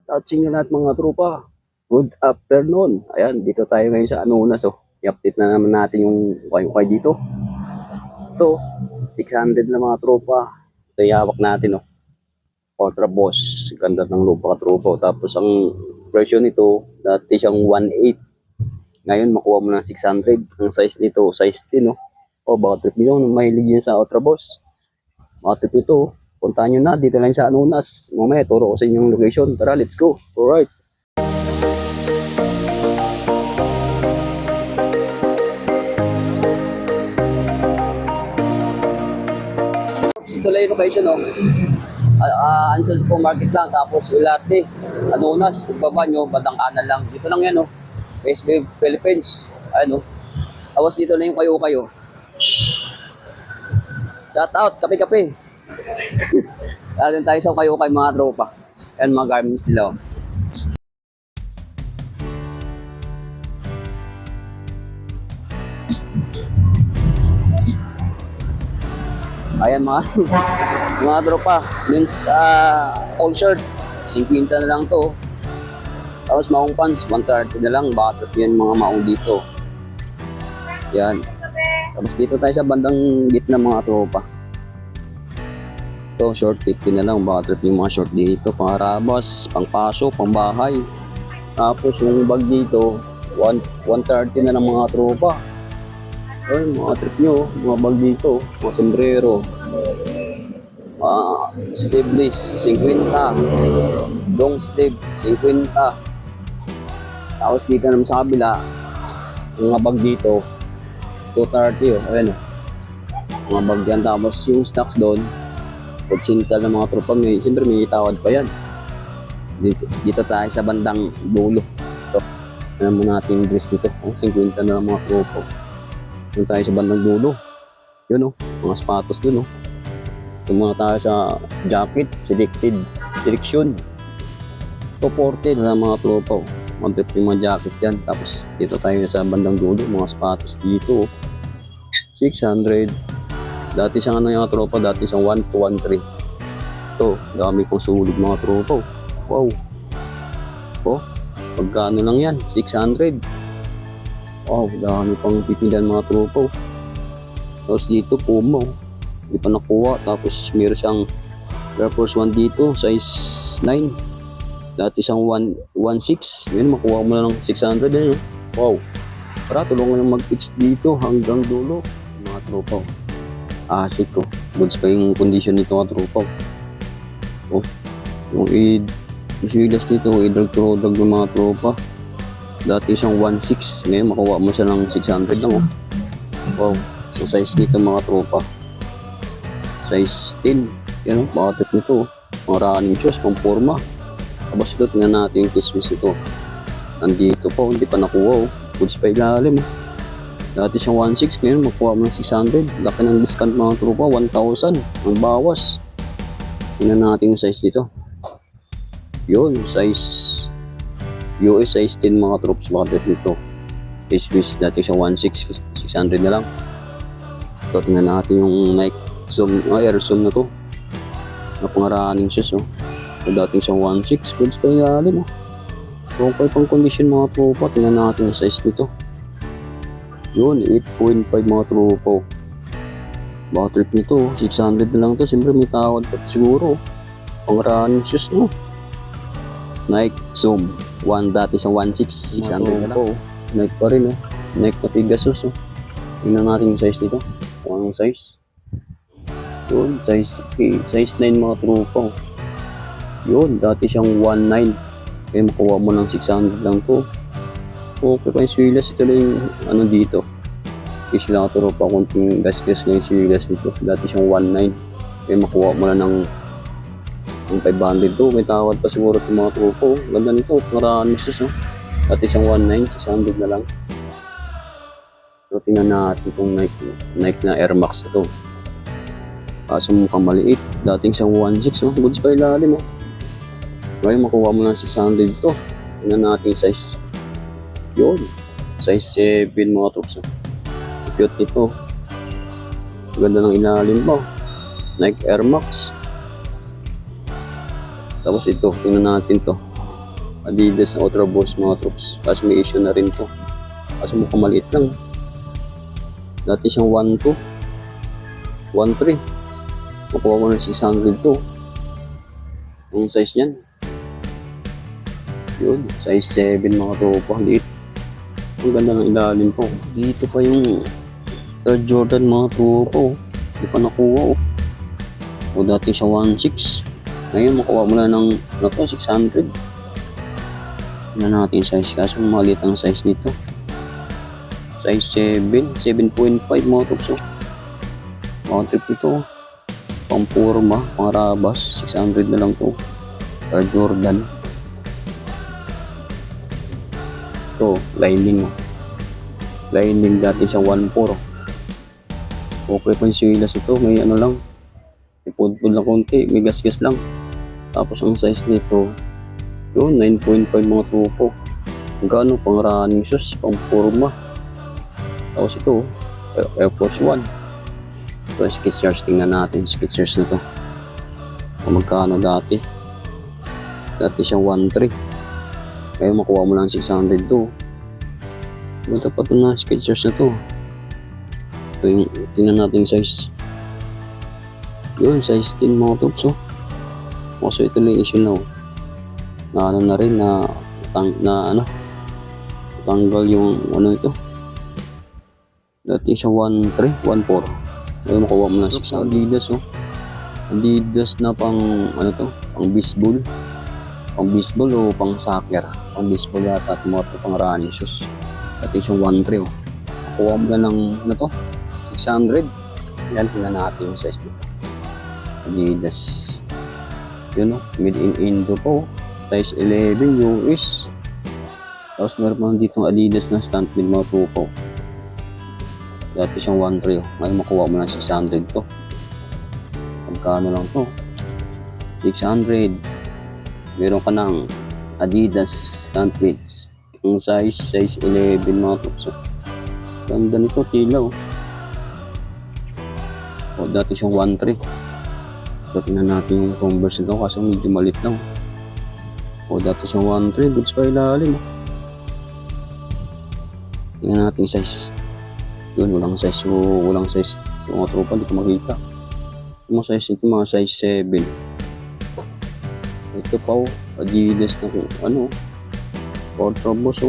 Touching na lahat mga tropa. Good afternoon. Ayan, dito tayo ngayon sa Anonas. Oh. I-update na naman natin yung ukay-ukay dito. Ito, 600 na mga tropa. Ito yung natin. Oh. Ultra Boss. Ganda ng lupa ka tropa. Tapos ang presyo nito, dati siyang 1.8. Ngayon, makuha mo ng 600. Ang size nito, size 10. Oh. Oh, baka trip nyo. Mahilig yun sa Ultra Boss. Baka trip ito. Oh. Puntahan nyo na, dito lang sa Anonas. Mamaya, turo ko sa inyong location. Tara, let's go. Alright. Ito lang yung location, no? Ansel Supermarket lang, tapos Ilarte, Anonas, pagbaba nyo, Batang Kanan lang. Dito lang yan, no? SB Philippines. Ano? Tapos dito na yung kayo-kayo. Shout out, kape-kape. Dito tayo sa kayo-kayo mga tropa. Yan mga garments nila. Ayan mga tropa. Means all shirt, 50 na lang to. Tapos maong pants, 130 na lang. Bakit yan mga maong dito. Yan. Tapos dito tayo sa bandang gitna mga tropa. Ito, short 50 na lang. Bakit yung mga short dito. Pangarabas, pangpaso, pangbahay. Tapos yung bag dito, 130 na lang mga tropa. Ay, mga trip nyo, mga bag dito, mga sombrero. Sleeveless, 50. Long sleeve, 50. Tapos dito naman sa kabila, mga bag dito, 230. Oh. Ayan, mga bag yan. Tapos yung stocks doon, 80 ng mga tropa. Siyempre may itawad pa yan. Dito tayo sa bandang dulo. Ito, alam mo natin yung dress dito. 50 na mga tropa. Doon tayo sa bandang dulo. Yun, mga sapatos dun. Tumuna tayo sa jacket, selection. 240 na mga tropa. Mag-trip yung mga jacket yan. Tapos dito tayo sa bandang dulo, mga sapatos dito. 600. Dati siyang yung tropa, dati siyang 1213. Ito, dami kong sulit mga tropa. Wow. Oh, pagkano lang yan? 600. Wow, dami pang pipilian mga tropa. Tapos dito, Puma. Hindi pa nakuha. Tapos meron siyang Air Force 1 dito, size 9. Dati siyang 1.6. Ngayon, makuha mo na ng 600 din. Wow. Para tulungan yung mag-fix dito hanggang dulo. Mga tropa. Asik ko. Goods pa yung condition nito mga tropa. Oh, yung silas dito, i-drag-to-drag ng mga tropa. Dati siyang 1.6. Ngayon, makuha mo siya ng 600 lang. Wow. Yung size nito mga tropa. Size 10. Yan, bakit nito. Mga running shoes, pang forma. Tapos ito, tingnan natin yung kismis ito. Nandito po, hindi pa nakuha. Goods pa ilalim. Dati siyang 1.6. Ngayon, makuha mo ng 600. Laki ng discount mga tropa. 1,000. Ang bawas. Tingnan natin yung size dito. Yun, size US size 10 mga troops. Bakit nito? Swiss dati siya 1.6. 600 na lang. Ito, tingnan natin yung Nike Zoom, Air Zoom na to. Napangaraning shoes. Dating siyang 1.6. Goods pa ilalim. Okay pang condition mga tropa. Tingnan natin yung size nito. Yun, 8.5 mga tropa. Baka trip nito, 600 na lang to. Siyempre may tawad pa siguro. Pangaraning shoes. Nike Zoom 1, dati siyang 1.6, 600 na lang. Nike pa rin. Nike na Pegasus. Tingnan natin yung size nito. Kung anong size. Yun, size 9 mga tropa. Yun, dati siyang 1.9. Kaya makuha mo ng 600 lang to. Okay pa yung swilas. Ito lang yung dito. Kasi lang ito pa kunting gas-gas na yung swilas nito. Dati siyang 1.9. Kaya makuha mo na ng 500 to. May tawad pa siguro itong mga tropa. Ganda nito. Marami sus. Dati siyang 1.9. 600 na lang. So, tingnan natin itong Nike na Air Max ito. Kaso mukhang maliit. Dating siyang 1.6. Goods pa ilalim. Ngayon makuha mo ng 600 to. Tingnan natin yung size. Yun. Size 7 mga troops. Cute nito. Ganda ng ilalim pa. Nike Air Max. Tapos ito, tingnan natin to. Adidas na Ultra Boost mga troops. Kaso may issue na rin to. Kaso mukhang maliit lang. Dati siyang 1.2, 1.3. Makuha mo ng 600 to. Ang size niyan. Yun, size 7 mga tropa. Liit. Ang ganda ng ilalim po. Dito pa yung Air Jordan mga tropa. Hindi pa nakuha. O dati siya 1.6. Ngayon makuha mo na ng 600. Na natin size. Kaso maliit ang size nito. Size 7, 7.5 mga tropa. Mga trip ito. Pang purma, pang rabas. 600 na lang to. Air Jordan. Ito, lining. Lining dati sa 1.4. Okay pa yung silas ito. May ano lang. May pudpud lang konti. May gas-gas lang. Tapos ang size nito, yun, 9.5 mga trupo. Gano, pang running shoes, pang purma. Tapos ito, Air Force 1. Ito yung Skechers. Tingnan natin yung Skechers na to. Kung magkano dati. Dati siyang 1.3. Kaya makuha mo lang 600 to. Ito pa ito na Skechers na to. Ito yung, tingnan natin yung size. Yun, size 10 mga tops. So ito lang yung issue na. Na ano na rin, na tanggal yung ano ito. Dati siya 1.3, 1.4. Kaya makuha mo lang 600. Adidas. Adidas na pang ano to, pang baseball. Pang baseball o pang soccer. Pang baseball yata at mo ito pang running shoes. Dati siyang 1.3. Makuha mo na ng ano to, 600. Yan, tingnan natin yung size nito. Adidas. Yun made in Indo po. Size 11 US. Tapos meron pa dito ng Adidas na stunt with mga tupo. Dati siyang 1.3. Ngayon makuha mo ng 600 to. Magkano lang to? 600. Meron ka ng Adidas stunt with ang size 11 mga tupo. Ganda nito, tilaw. O dati siyang 1.3. So tingnan natin yung Converse nito kasi medyo malit lang. O dati siyang 1.3, goods pa ilalim. Tingnan natin yung size. Yun, walang size. So, walang size. Yung mga tropa, hindi ko makita. Yung mga size ito, mga size 7. Ito pa Adidas na kung ano. Ultra Boost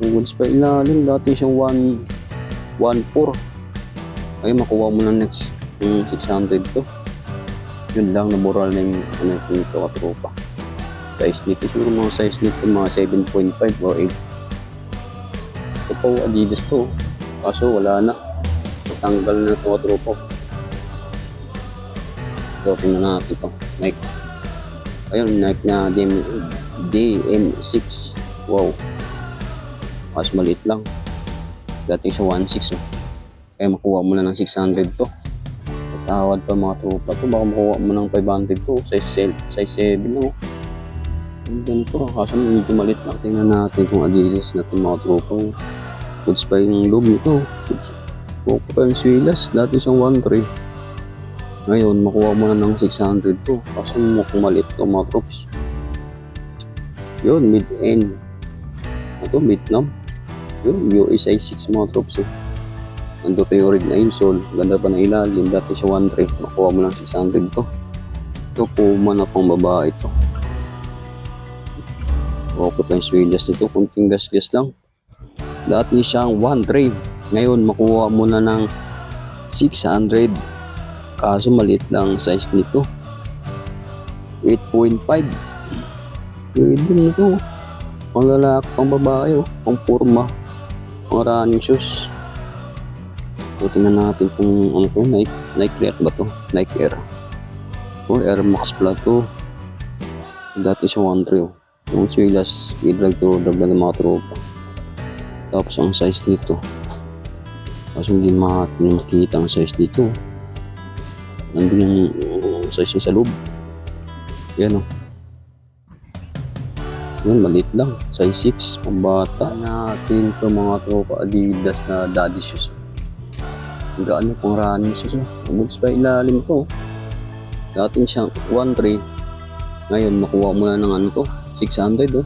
Yung goods pa ilalim, dati siyang 1.4. Ay, makuha mo na next yung 600 to. Yun lang, nabural na yung ano ito katropa. Size nito, siguro mga size nito mga 7.5 or 8. Ito po Adidas to, kaso wala na, tanggal na ito katropa. Ito, tingnan natin ito, Nike. Ayun, Nike na DM6. Wow, mas maliit lang. Dating sa 1.6 kaya makuha mo na ng 600 to. Tawad pa mga tropa to, baka makuha mo ng 500 to. Size 7 no. Ganito, kaso medyo malit lang. Tingnan natin itong Adidas na itong mga tropa. Goods pa yung loob nito. Goods pa yung swilas. Dati siyang 1.3. Ngayon, makuha mo na ng 600 to. Kaso mukhang malit to mga trops. Yun, mid-end. Ito, Vietnam. Yun, US size 6 mga trops. Ando pa yung rig na insole. Ganda pa na ilalim. Dati siya 1.3. Makuha mo ng 600 to. Ito, Puma na pang babae ito. Okay pa yung swilas nito, kunting gas-gas lang. Dati siyang 1.3. Ngayon, makuha mo na ng 600. Kaso maliit lang size nito. 8.5. Pwede nito. Pang lalaki, pang babae, pang purma. Pang running shoes. So, tingnan natin kung ano to, Nike Air ba to? Nike Air. O, Air Max pala to. Dati siyang 1.3. Yung swilas, i-drag to drag na mga tropa. Tapos ang size nito. Kasi hindi natin makita ang size dito. Nandun yung size niya sa loob. Yan o. Yun, maliit lang. Size 6, pambata. Natin to mga tropa Adidas na daddy shoes. Gaano pang running shoes. Goods pa ilalim to. Dating siyang 1.3. Ngayon, makuha mo na ng ano to. 600 oh.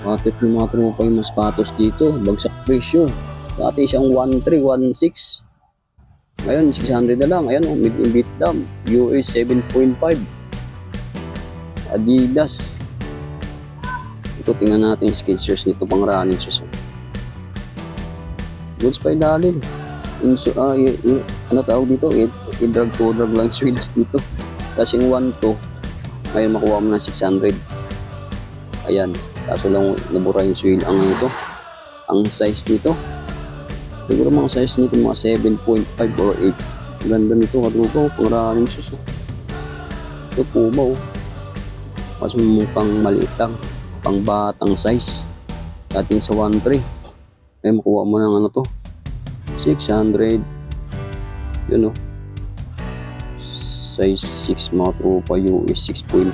Bakit yung mga tropa yung mas patos dito? Bagsak presyo. Dati siyang 1316. Ngayon 600 na lang. Ayan oh, mid-in-beat dam. US 7.5. Adidas. Ito tingnan natin yung Skechers nito pang running shoes. Goods pa ilalim. Ano tawag dito? I-drag to drag lang swilas dito. Kasi yung 1 to ngayon makuha mo ng 600. Ayan. Kaso lang nabura yung swill ang ito. Ang size nito. Siguro mga size nito mga 7.5 or 8. Ganda nito katrupa. Pang running shoes. Ito Puma oh. Kasi mukhang maliit lang. Pang batang size. Dating sa 1.3. Ay makuha mo ng ano to. 600. Yun oh. Size 6 mga tropa. US 6.5.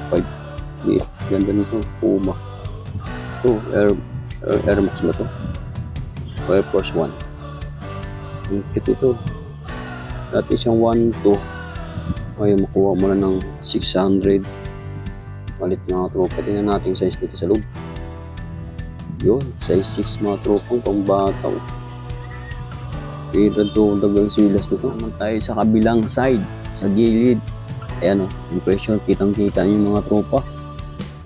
Ganda nito. Puma. Ito, Air Max ba ito? Air Force 1. Ang cute ito. Dati siyang 1.2. Ngayon makuha mo na ng 600. Malit mga tropa. Tingnan natin yung size nito sa loob. Yun, size 6 mga tropang pambataw. Dagang silas nito. Naman tayo sa kabilang side. Sa gilid. Ayan o, impression. Kitang-kita yung mga tropa.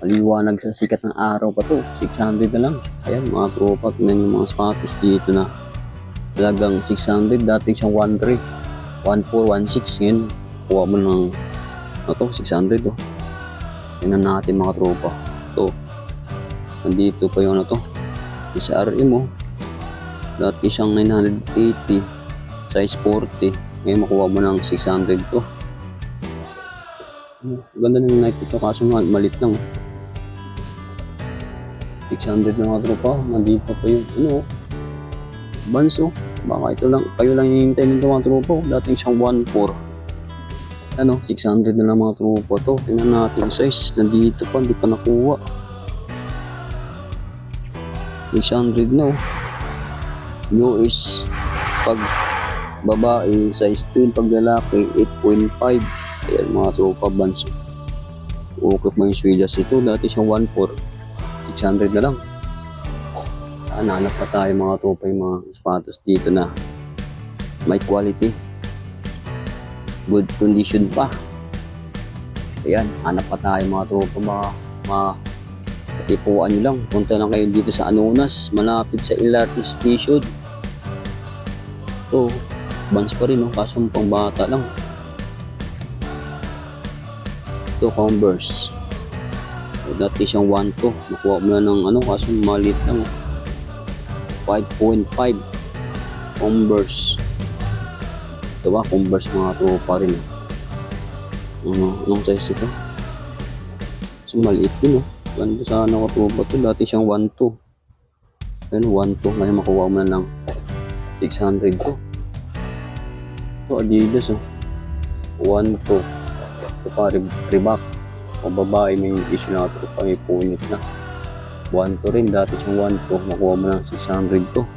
Maliwanag sa sikat ng araw pa to. 600 na lang. Ayan mga tropa, tingnan yung mga sapatos dito na talagang 600. Dati siyang 1.3, 1.4, 1.6. Ngayon, kuha mo ng ito, 600 oh. Tingnan natin mga tropa. Ito, nandito pa yung ito. SRM oh. Dati siyang 980, size 40. Ngayon makuha mo ng 600 to. Ganda ng Nike ito kaso malit lang oh. 600 na mga tropa, nandito pa yung ano, Vans oh. Baka ito lang, kayo lang hihintay nito mga tropa. Dating siyang 1.4. Ano, 600 na lang mga tropa to. Tingnan natin yung size, nandito pa, hindi pa nakuha. 600 na oh. US pag babae, size 10, pag lalaki 8.5. Ayan mga tropa, Vans oh. Ukot mo yung swilas ito, dati siyang 1.4. 600 na lang. Hanap pa tayo mga tropa yung mga sapatos dito na may quality, good condition pa. Ayan, hanap pa tayo mga tropa. Katipuan nyo lang. Punta lang kayo dito sa Anonas, malapit sa LRT station. Ito, Vans pa rin, no? Kaso pang bata lang. Ito, Converse. Dati siyang 1.2. Nakuha mo na ng ano, kaso maliit lang. 5.5. Converse. Ito ba? Converse mga tropa rin. Anong size ito? So maliit din oh. Ganda sana ko tropa ito. Dati siyang 1.2. Ayun, 1.2. Ngayon makuha mo na ng 600 to. Ito Adidas oh. 1.2. Ito pa Reebok. Kung babae may issue na ito pa, may punit na. 1.2 rin, dati siyang 1.2, makuha mo ng 600 to.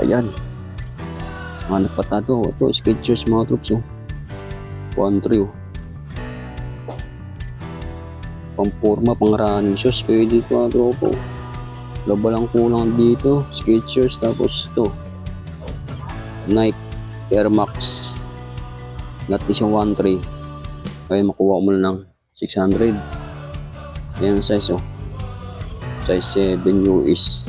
Ayan. Hanap pa tayo. Ito, Skechers mga troops oh. 1.3 oh. Pang-forma, pang-running shoes, pwede ito mga tropa oh. Laba lang kulang dito, Skechers, tapos ito. Nike Air Max. Dati siyang 1.3. Kaya makuha mo na ng 600. Ayan ang size oh. Size 7 US.